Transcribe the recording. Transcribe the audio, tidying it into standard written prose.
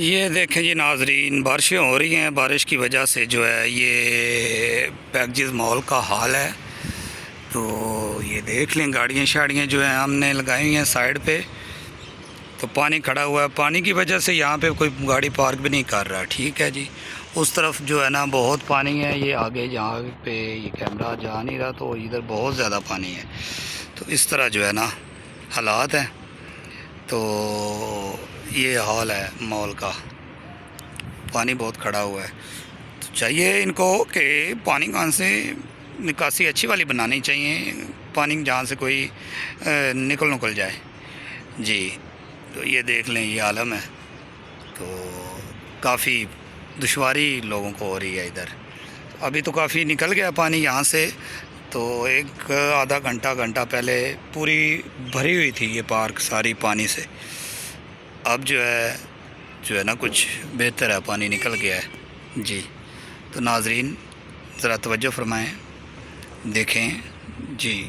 یہ دیکھیں جی ناظرین، بارشیں ہو رہی ہیں، بارش کی وجہ سے جو ہے یہ پیکجز مال کا حال ہے۔ تو یہ دیکھ لیں، گاڑیاں شاڑیاں جو ہیں ہم نے لگائی ہوئی ہیں سائڈ پہ، تو پانی کھڑا ہوا ہے۔ پانی کی وجہ سے یہاں پہ کوئی گاڑی پارک بھی نہیں کر رہا، ٹھیک ہے جی۔ اس طرف جو ہے نا بہت پانی ہے، یہ آگے جہاں پہ یہ کیمرہ جا نہیں رہا تو ادھر بہت زیادہ پانی ہے۔ تو اس طرح جو ہے نا حالات ہیں۔ تو یہ حال ہے مال کا، پانی بہت کھڑا ہوا ہے۔ تو چاہیے ان کو کہ پانی کہاں سے نکاسی اچھی والی بنانی چاہیے، پانی جہاں سے کوئی نکل جائے جی۔ تو یہ دیکھ لیں، یہ عالم ہے۔ تو کافی دشواری لوگوں کو ہو رہی ہے ادھر۔ ابھی تو کافی نکل گیا پانی یہاں سے، تو ایک آدھا گھنٹہ پہلے پوری بھری ہوئی تھی یہ پارک ساری پانی سے۔ اب جو ہے نا کچھ بہتر ہے، پانی نکل گیا ہے جی۔ تو ناظرین ذرا توجہ فرمائیں، دیکھیں جی۔